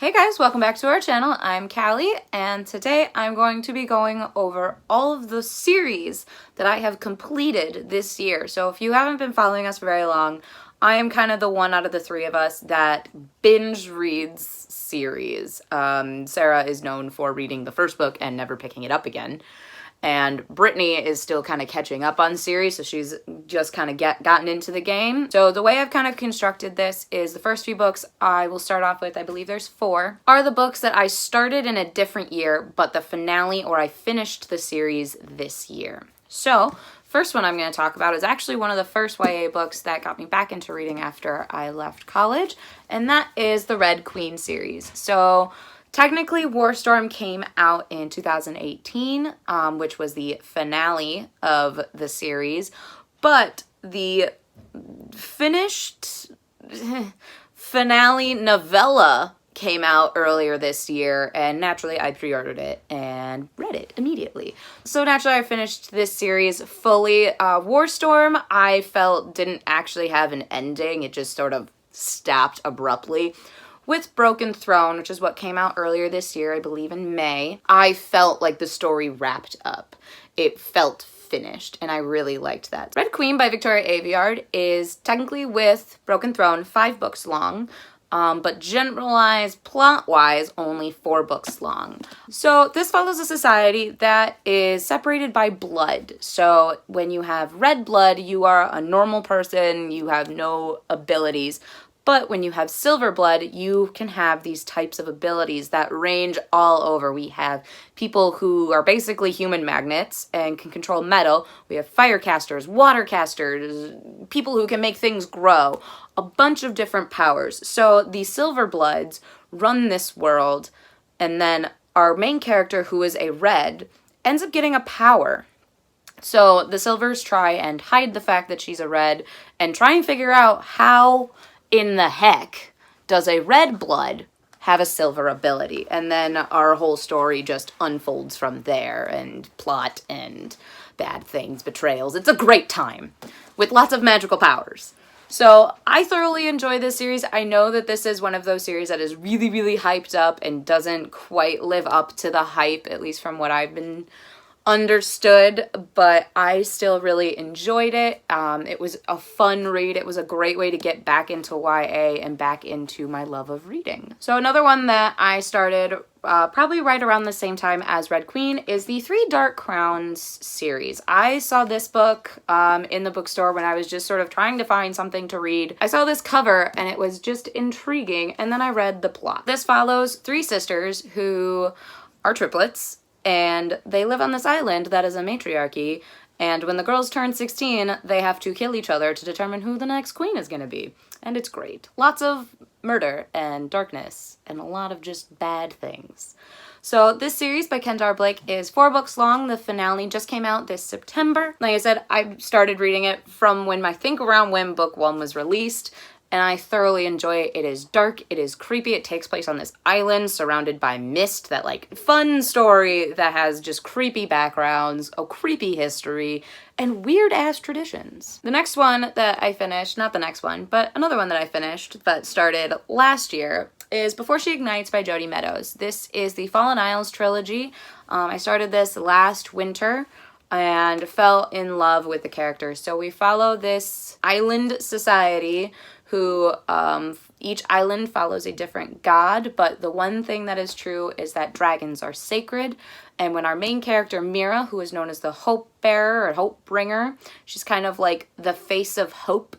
Hey guys, welcome back to our channel. I'm Callie, and today I'm going to be going over all of the series that I have completed this year. So if you haven't been following us for very long, I am kind of the one out of the three of us that binge reads series. Sarah is known for reading the first book and never picking it up again. And Brittany is still kind of catching up on series, so she's just kind of gotten into the game. So the way I've kind of constructed this is the first few books I will start off with, I believe there's 4, are the books that I started in a different year, but the finale or I finished the series this year. So first one I'm going to talk about is actually one of the first YA books that got me back into reading after I left college, and that is the Red Queen series. So technically, Warstorm came out in 2018, which was the finale of the series, but the finished finale novella came out earlier this year, and naturally I pre-ordered it and read it immediately. So naturally I finished this series fully. Warstorm, I felt, didn't actually have an ending. It just sort of stopped abruptly. With Broken Throne, which is what came out earlier this year, I believe in May, I felt like the story wrapped up. It felt finished, and I really liked that. Red Queen by Victoria Aveyard is technically, with Broken Throne, 5 books long, but generalized plot-wise, only 4 books long. So this follows a society that is separated by blood. So when you have red blood, you are a normal person, you have no abilities. But when you have silver blood, you can have these types of abilities that range all over. We have people who are basically human magnets and can control metal. We have firecasters, watercasters, people who can make things grow. A bunch of different powers. So the silver bloods run this world, and then our main character, who is a red, ends up getting a power. So the silvers try and hide the fact that she's a red and try and figure out how in the heck does a red blood have a silver ability? And then our whole story just unfolds from there, and plot and bad things, betrayals. It's a great time with lots of magical powers. So I thoroughly enjoy this series. I know that this is one of those series that is really, really hyped up and doesn't quite live up to the hype, at least from what I've been understood, but I still really enjoyed it. It was a fun read. It was a great way to get back into YA and back into my love of reading. So another one that I started probably right around the same time as Red Queen is the 3 Dark Crowns series. I saw this book in the bookstore when I was just sort of trying to find something to read. I saw this cover and it was just intriguing, and then I read the plot. This follows 3 sisters who are triplets, and they live on this island that is a matriarchy, and when the girls turn 16, they have to kill each other to determine who the next queen is going to be. And it's great. Lots of murder and darkness and a lot of just bad things. So this series by Kendare Blake is 4 books long. The finale just came out this September. Like I said, I started reading it from when around when book 1 was released, and I thoroughly enjoy it. It is dark, it is creepy, it takes place on this island surrounded by mist, that like fun story that has just creepy backgrounds, a creepy history, and weird ass traditions. The next one that I finished, not the next one, but another one that I finished that started last year is Before She Ignites by Jodi Meadows. This is the Fallen Isles trilogy. I started this last winter and fell in love with the characters. So we follow this island society who each island follows a different god, but the one thing that is true is that dragons are sacred. And when our main character, Mira, who is known as the Hope Bearer or Hope Bringer, she's kind of like the face of hope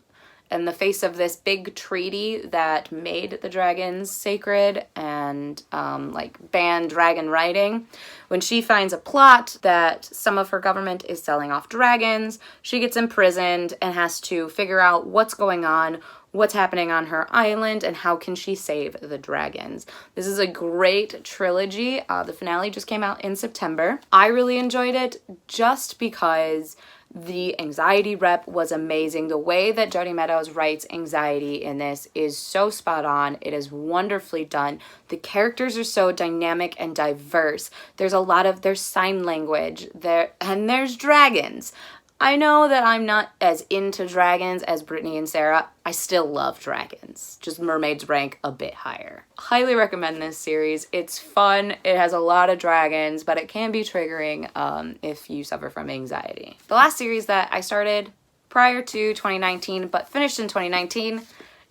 and the face of this big treaty that made the dragons sacred and like banned dragon riding. When she finds a plot that some of her government is selling off dragons, she gets imprisoned and has to figure out what's going on, what's happening on her island, and how can she save the dragons. This is a great trilogy. The finale just came out in September. I really enjoyed it just because the anxiety rep was amazing. The way that Jodi Meadows writes anxiety in this is so spot on. It is wonderfully done. The characters are so dynamic and diverse. There's sign language there, and there's dragons. I know that I'm not as into dragons as Brittany and Sarah. I still love dragons. Just mermaids rank a bit higher. Highly recommend this series. It's fun. It has a lot of dragons, but it can be triggering if you suffer from anxiety. The last series that I started prior to 2019, but finished in 2019,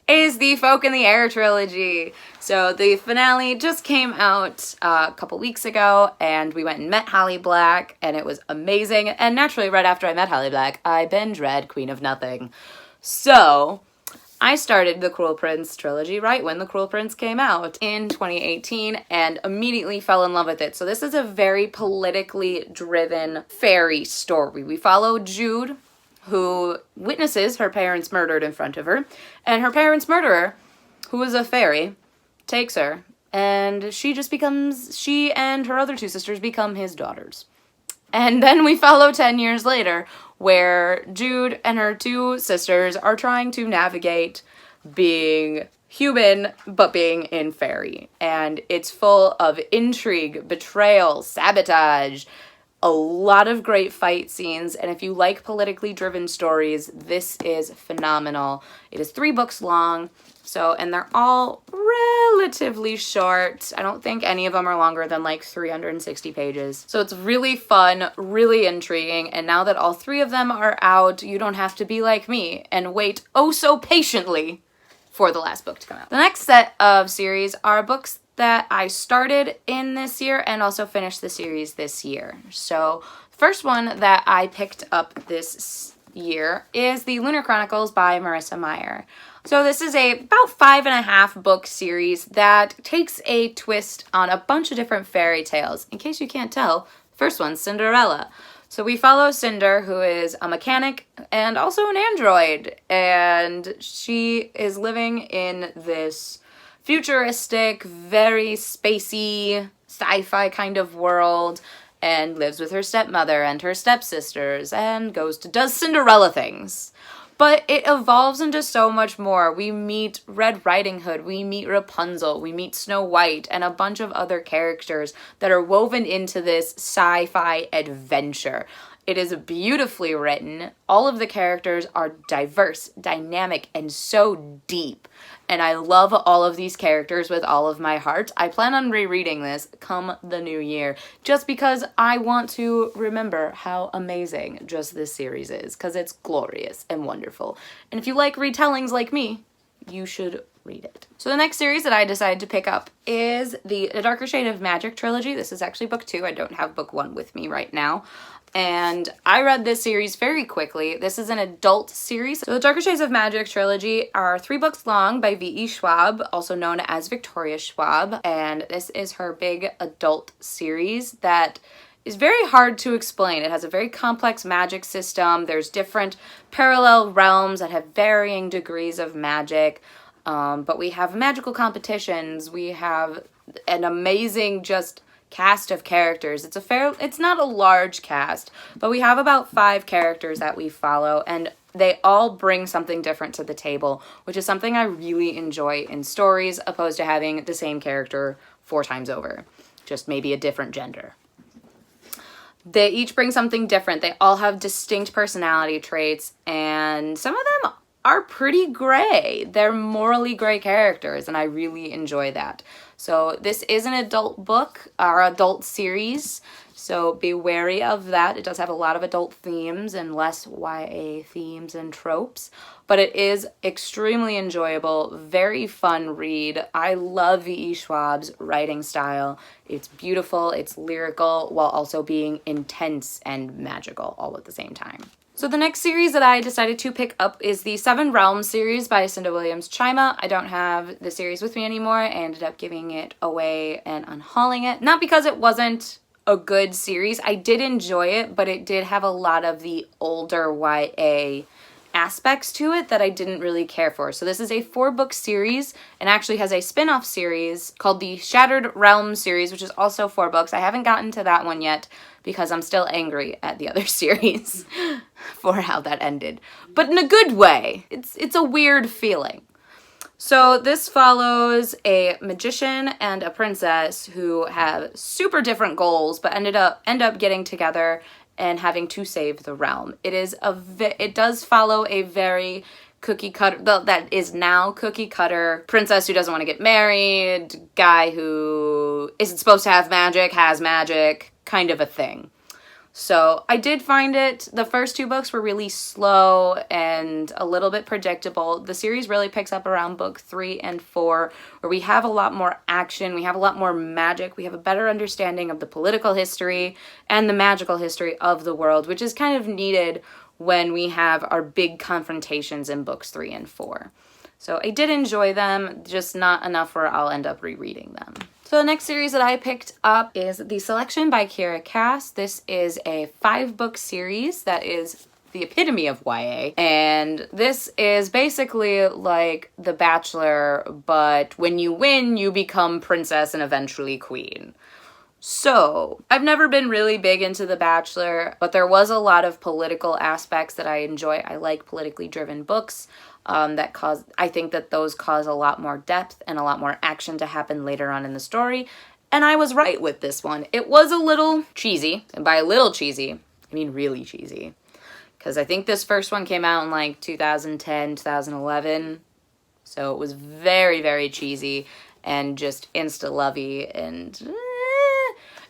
is the Folk in the Air trilogy. So the finale just came out a couple weeks ago, and we went and met Holly Black, and it was amazing. And naturally, right after I met Holly Black, I binge read Queen of Nothing. So I started the Cruel Prince trilogy right when the Cruel Prince came out in 2018 and immediately fell in love with it. So this is a very politically driven fairy story. We follow Jude, who witnesses her parents murdered in front of her, and her parents' murderer, who is a fairy, takes her, and she and her other two sisters become his daughters. And then we follow 10 years later, where Jude and her two sisters are trying to navigate being human, but being in fairy. And it's full of intrigue, betrayal, sabotage, a lot of great fight scenes, and if you like politically driven stories, this is phenomenal. It is 3 books long, and they're all relatively short. I don't think any of them are longer than like 360 pages. So it's really fun, really intriguing, and now that all 3 of them are out, you don't have to be like me and wait oh so patiently for the last book to come out. The next set of series are books that I started in this year and also finished the series this year. So the first one that I picked up this year is the Lunar Chronicles by Marissa Meyer. So this is a about 5.5 book series that takes a twist on a bunch of different fairy tales. In case you can't tell, the first one's Cinderella. So we follow Cinder, who is a mechanic and also an android, and she is living in this futuristic, very spacey, sci-fi kind of world, and lives with her stepmother and her stepsisters, and does Cinderella things. But it evolves into so much more. We meet Red Riding Hood, we meet Rapunzel, we meet Snow White, and a bunch of other characters that are woven into this sci-fi adventure. It is beautifully written. All of the characters are diverse, dynamic, and so deep. And I love all of these characters with all of my heart. I plan on rereading this come the new year, just because I want to remember how amazing just this series is, because it's glorious and wonderful. And if you like retellings like me, you should read it. So the next series that I decided to pick up is the A Darker Shade of Magic trilogy. This is actually book 2. I don't have book 1 with me right now. And I read this series very quickly. This is an adult series. So the Darker Shades of Magic trilogy are 3 books long by V.E. Schwab, also known as Victoria Schwab. And this is her big adult series that is very hard to explain. It has a very complex magic system. There's different parallel realms that have varying degrees of magic. But we have magical competitions. We have an amazing cast of characters. It's not a large cast, but we have about 5 characters that we follow, and they all bring something different to the table, which is something I really enjoy in stories, opposed to having the same character 4 times over, just maybe a different gender. They each bring something different. They all have distinct personality traits, and some of them are pretty gray. They're morally gray characters, and I really enjoy that. So this is an adult book, or adult series, so be wary of that. It does have a lot of adult themes and less YA themes and tropes, but it is extremely enjoyable, very fun read. I love V.E. Schwab's writing style. It's beautiful, it's lyrical, while also being intense and magical all at the same time. So the next series that I decided to pick up is the 7 Realms series by Cinda Williams Chima. I don't have the series with me anymore. I ended up giving it away and unhauling it. Not because it wasn't a good series. I did enjoy it, but it did have a lot of the older YA aspects to it that I didn't really care for. So this is a 4-book series and actually has a spin-off series called the Shattered Realms series, which is also 4 books. I haven't gotten to that one yet because I'm still angry at the other series for how that ended. But in a good way. It's a weird feeling. So this follows a magician and a princess who have super different goals but end up getting together and having to save the realm. It does follow a very cookie cutter, that is now cookie cutter, princess who doesn't want to get married, guy who isn't supposed to have magic, has magic, kind of a thing. So I did find the first 2 books were really slow and a little bit predictable. The series really picks up around book 3 and 4, where we have a lot more action, we have a lot more magic, we have a better understanding of the political history and the magical history of the world, which is kind of needed when we have our big confrontations in books 3 and 4. So I did enjoy them, just not enough where I'll end up rereading them. So the next series that I picked up is The Selection by Kiera Cass. This is a 5-book series that is the epitome of YA. And this is basically like The Bachelor, but when you win, you become princess and eventually queen. So, I've never been really big into The Bachelor, but there was a lot of political aspects that I enjoy. I like politically driven books I think that those cause a lot more depth and a lot more action to happen later on in the story. And I was right with this one. It was a little cheesy, and by a little cheesy, I mean really cheesy. Because I think this first one came out in like 2010, 2011. So it was very, very cheesy and just insta-lovey and...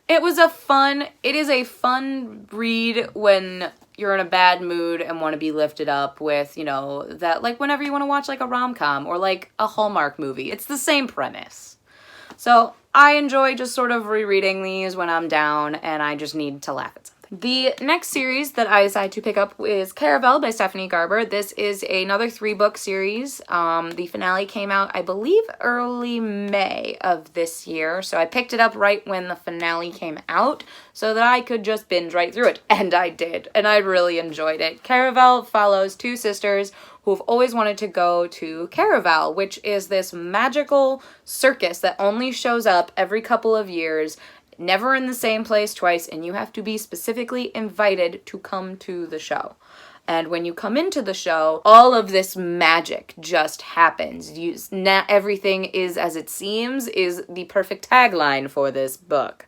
It is a fun read when you're in a bad mood and want to be lifted up with, that, like, whenever you want to watch, like, a rom-com or, like, a Hallmark movie. It's the same premise. So I enjoy just sort of rereading these when I'm down and I just need to laugh at something. The next series that I decided to pick up is Caraval by Stephanie Garber. This is another 3-book series. The finale came out, I believe, early May of this year. So I picked it up right when the finale came out so that I could just binge right through it. And I did. And I really enjoyed it. Caraval follows 2 sisters who have always wanted to go to Caraval, which is this magical circus that only shows up every couple of years, never in the same place twice, and you have to be specifically invited to come to the show. And when you come into the show, all of this magic just happens. Everything is as it seems is the perfect tagline for this book.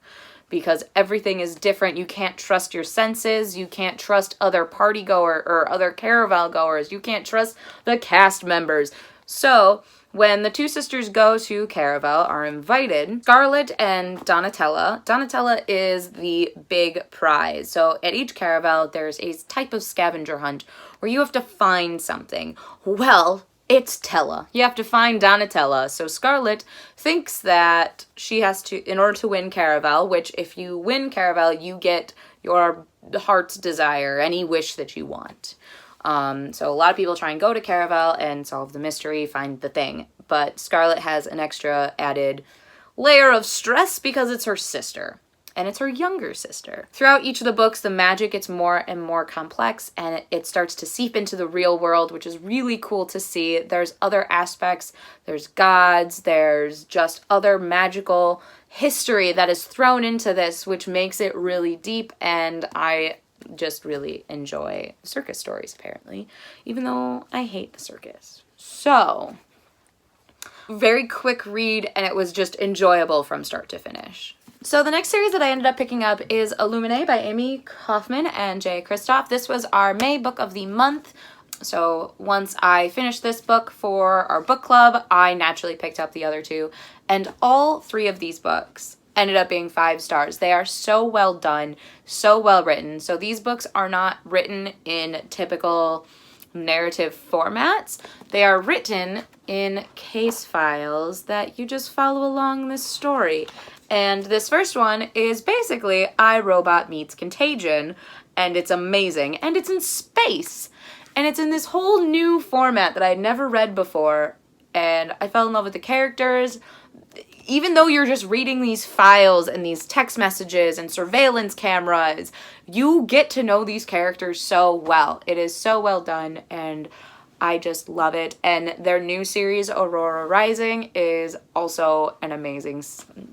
Because everything is different. You can't trust your senses. You can't trust other partygoer or other Caraval goers. You can't trust the cast members. So when the 2 sisters go to Caraval, are invited, Scarlett and Donatella is the big prize. So at each Caraval, there's a type of scavenger hunt where you have to find something. Well, it's Tella. You have to find Donatella. So Scarlett thinks that she has to, in order to win Caraval, which if you win Caraval, you get your heart's desire, any wish that you want. So a lot of people try and go to Caraval and solve the mystery, find the thing. But Scarlett has an extra added layer of stress because it's her sister. And it's her younger sister. Throughout each of the books, the magic gets more and more complex and it starts to seep into the real world, which is really cool to see. There's other aspects, there's gods, there's just other magical history that is thrown into this, which makes it really deep, and I just really enjoy circus stories, apparently, even though I hate the circus. So, very quick read, and it was just enjoyable from start to finish. So the next series that I ended up picking up is Illuminae by Amie, Kaufman, and J. Kristoff. This was our May book of the month. So once I finished this book for our book club, I naturally picked up the other 2. And all 3 of these books ended up being 5 stars. They are so well done, so well written. So these books are not written in typical narrative formats. They are written in case files that you just follow along this story. And this first one is basically iRobot meets Contagion, and it's amazing. And it's in space. And it's in this whole new format that I'd never read before. And I fell in love with the characters. Even though you're just reading these files and these text messages and surveillance cameras, you get to know these characters so well. It is so well done, and I just love it. And their new series, Aurora Rising, is also an amazing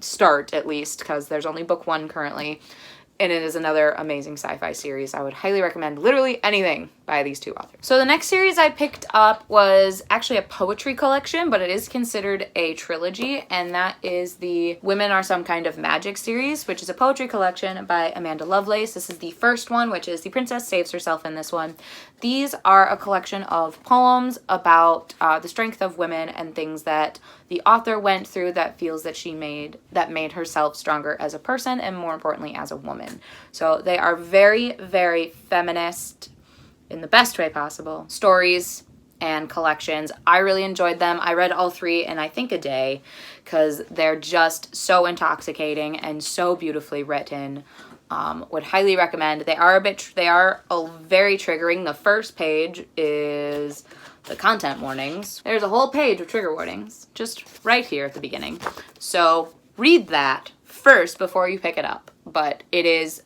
start, at least, because there's only book 1 currently. And it is another amazing sci-fi series. I would highly recommend literally anything by these two authors. So the next series I picked up was actually a poetry collection, but it is considered a trilogy, and that is the Women Are Some Kind of Magic series, which is a poetry collection by Amanda Lovelace. This is the first one, which is The Princess Saves Herself in this one. These are a collection of poems about the strength of women and things that the author went through that feels that that made herself stronger as a person and more importantly as a woman. So they are very, very feminist in the best way possible stories and collections. I really enjoyed them. I read all three in I think a day because they're just so intoxicating and so beautifully written. Would highly recommend. They are very triggering. The first page is the content warnings. There's a whole page of trigger warnings just right here at the beginning. So read that first before you pick it up. But it is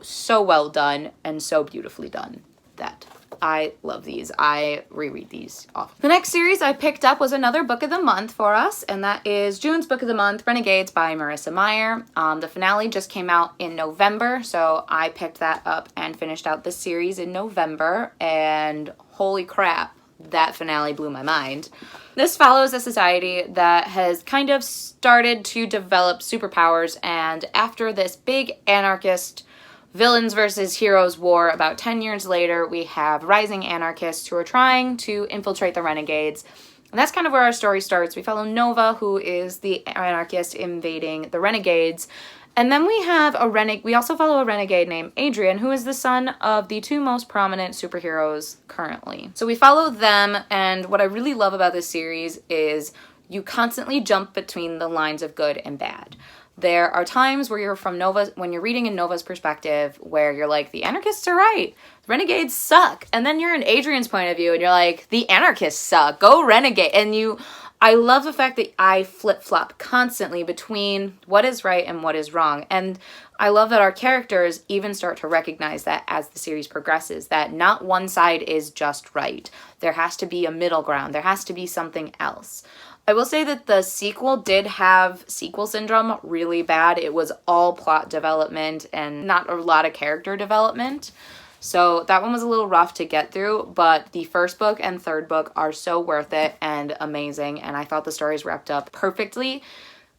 so well done and so beautifully done that I love these. I reread these often. The next series I picked up was another book of the month for us, and that is June's book of the month, Renegades by Marissa Meyer. The finale just came out in November, so I picked that up and finished out the series in November, and holy crap, that finale blew my mind. This follows a society that has kind of started to develop superpowers, and after this big anarchist villains versus heroes war about 10 years later, we have rising anarchists who are trying to infiltrate the Renegades. And that's kind of where our story starts. We follow Nova, who is the anarchist invading the Renegades. And then we also follow a renegade named Adrian, who is the son of the two most prominent superheroes currently. So we follow them, and what I really love about this series is you constantly jump between the lines of good and bad. There are times where when you're reading in Nova's perspective, where you're like, the anarchists are right, the renegades suck. And then you're in Adrian's point of view and you're like, the anarchists suck, go renegade. And I love the fact that I flip-flop constantly between what is right and what is wrong. And I love that our characters even start to recognize that as the series progresses, that not one side is just right. There has to be a middle ground. There has to be something else. I will say that the sequel did have sequel syndrome really bad. It was all plot development and not a lot of character development. So that one was a little rough to get through, but the first book and third book are so worth it and amazing. And I thought the stories wrapped up perfectly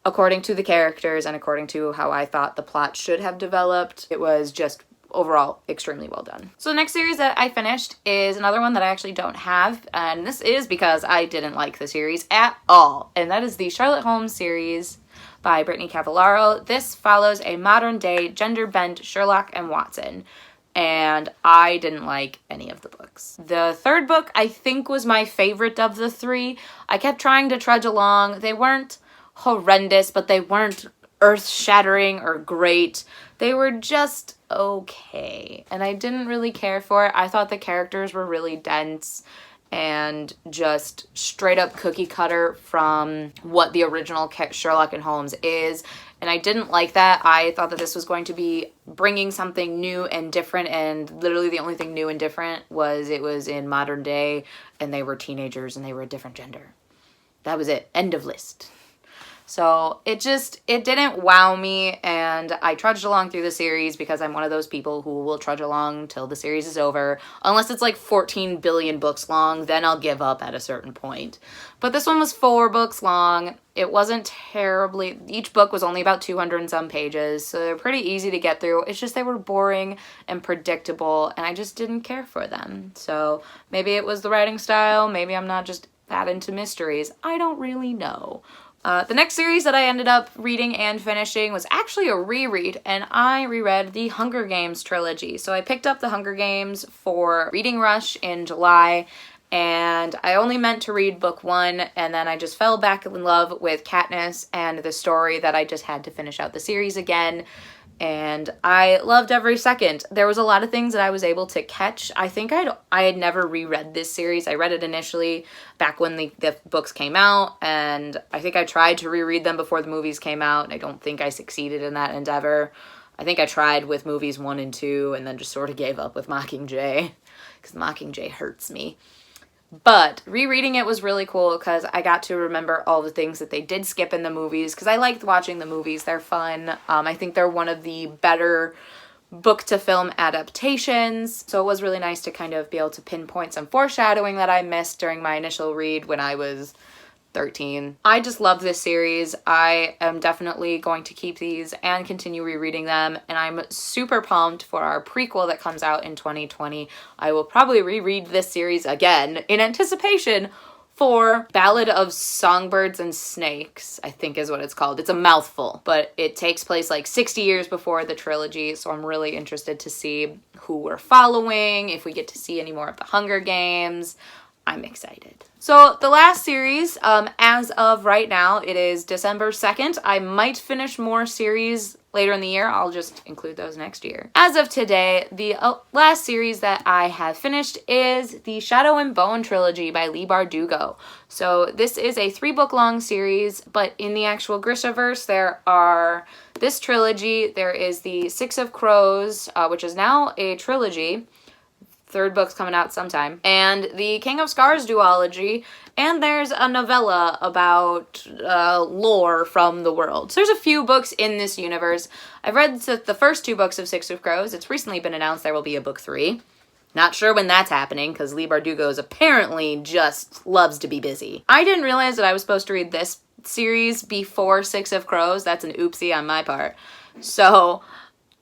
according to the characters and according to how I thought the plot should have developed. It was just overall extremely well done. So the next series that I finished is another one that I actually don't have, and this is because I didn't like the series at all, and that is the Sherlock Holmes series by Brittany Cavallaro. This follows a modern day gender-bent Sherlock and Watson, and I didn't like any of the books. The third book I think was my favorite of the three. I kept trying to trudge along. They weren't horrendous, but they weren't earth-shattering or great. They were just okay, and I didn't really care for it. I thought the characters were really dense and just straight up cookie cutter from what the original Sherlock and Holmes is, and I didn't like that. I thought that this was going to be bringing something new and different, and literally the only thing new and different was it was in modern day and they were teenagers and they were a different gender. That was it. End of list. So it didn't wow me, and I trudged along through the series because I'm one of those people who will trudge along till the series is over. Unless it's like 14 billion books long, then I'll give up at a certain point. But this one was 4 books long. It wasn't terribly, each book was only about 200 and some pages, so they're pretty easy to get through. It's just they were boring and predictable, and I just didn't care for them. So maybe it was the writing style, maybe I'm not just that into mysteries. I don't really know. The next series that I ended up reading and finishing was actually a reread, and I reread the Hunger Games trilogy. So I picked up the Hunger Games for Reading Rush in July, and I only meant to read book 1, and then I just fell back in love with Katniss and the story that I just had to finish out the series again. And I loved every second. There was a lot of things that I was able to catch. I think I had never reread this series. I read it initially back when the books came out, and I think I tried to reread them before the movies came out, and I don't think I succeeded in that endeavor. I think I tried with movies 1 and 2 and then just sort of gave up with Mockingjay, because Mockingjay hurts me. But rereading it was really cool because I got to remember all the things that they did skip in the movies, because I liked watching the movies. They're fun. I think they're one of the better book to film adaptations. So it was really nice to kind of be able to pinpoint some foreshadowing that I missed during my initial read when I was 13. I just love this series. I am definitely going to keep these and continue rereading them, and I'm super pumped for our prequel that comes out in 2020. I will probably reread this series again in anticipation for Ballad of Songbirds and Snakes, I think is what it's called. It's a mouthful, but it takes place like 60 years before the trilogy, so I'm really interested to see who we're following, if we get to see any more of the Hunger Games. I'm excited. So the last series, as of right now, it is December 2nd. I might finish more series later in the year. I'll just include those next year. As of today, the last series that I have finished is the Shadow and Bone trilogy by Leigh Bardugo. So this is a 3-book long series, but in the actual Grishaverse, there are this trilogy. There is the Six of Crows, which is now a trilogy. 3rd book's coming out sometime. And the King of Scars duology. And there's a novella about lore from the world. So there's a few books in this universe. I've read the first 2 books of Six of Crows. It's recently been announced there will be a book 3. Not sure when that's happening, because Leigh Bardugo apparently just loves to be busy. I didn't realize that I was supposed to read this series before Six of Crows. That's an oopsie on my part. So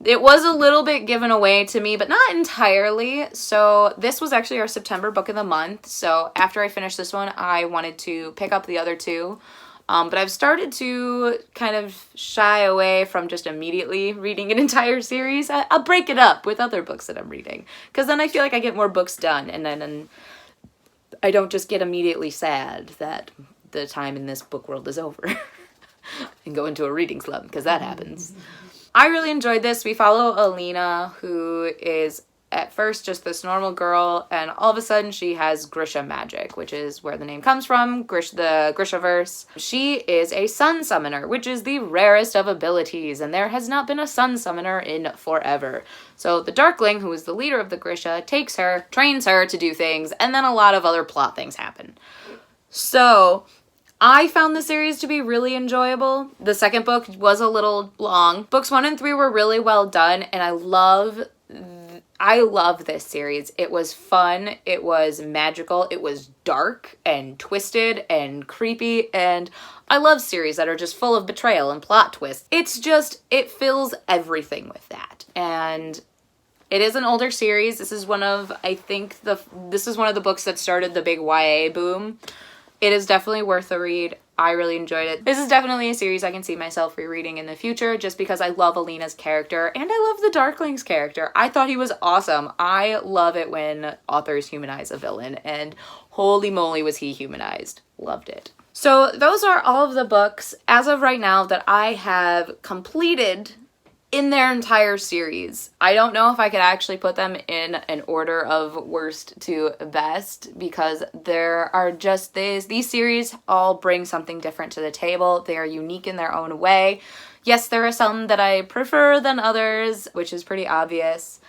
it was a little bit given away to me, but not entirely. So this was actually our September book of the month. So after I finished this one, I wanted to pick up the other 2. But I've started to kind of shy away from just immediately reading an entire series. I'll break it up with other books that I'm reading, because then I feel like I get more books done, and then I don't just get immediately sad that the time in this book world is over and go into a reading slump, because that happens. I really enjoyed this. We follow Alina, who is at first just this normal girl, and all of a sudden she has Grisha magic, which is where the name comes from, the Grishaverse. She is a sun summoner, which is the rarest of abilities, and there has not been a sun summoner in forever. So the Darkling, who is the leader of the Grisha, takes her, trains her to do things, and then a lot of other plot things happen. So I found the series to be really enjoyable. The 2nd book was a little long. Books 1 and 3 were really well done, and I love this series. It was fun, it was magical, it was dark and twisted and creepy, and I love series that are just full of betrayal and plot twists. It's just, it fills everything with that. And it is an older series. This is one of, this is one of the books that started the big YA boom. It is definitely worth a read. I really enjoyed it. This is definitely a series I can see myself rereading in the future, just because I love Alina's character and I love the Darkling's character. I thought he was awesome. I love it when authors humanize a villain, and holy moly was he humanized. Loved it. So those are all of the books as of right now that I have completed in their entire series. I don't know if I could actually put them in an order of worst to best, because there are just these series all bring something different to the table. They are unique in their own way. Yes, there are some that I prefer than others, which is pretty obvious,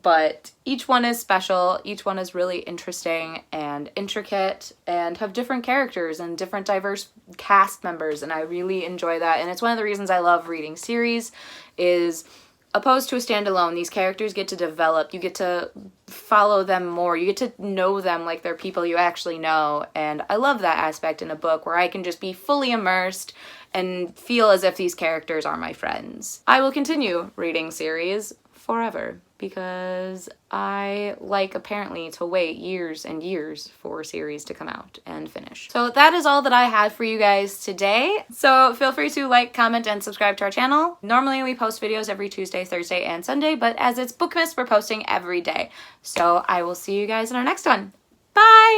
but each one is special. Each one is really interesting and intricate and have different characters and different diverse cast members, and I really enjoy that. And it's one of the reasons I love reading series, is opposed to a standalone, these characters get to develop. You get to follow them more. You get to know them like they're people you actually know, and I love that aspect in a book where I can just be fully immersed and feel as if these characters are my friends. I will continue reading series forever, because I like, apparently, to wait years and years for series to come out and finish. So that is all that I had for you guys today. So feel free to like, comment, and subscribe to our channel. Normally we post videos every Tuesday, Thursday, and Sunday, but as it's Bookmas, we're posting every day. So I will see you guys in our next one. Bye!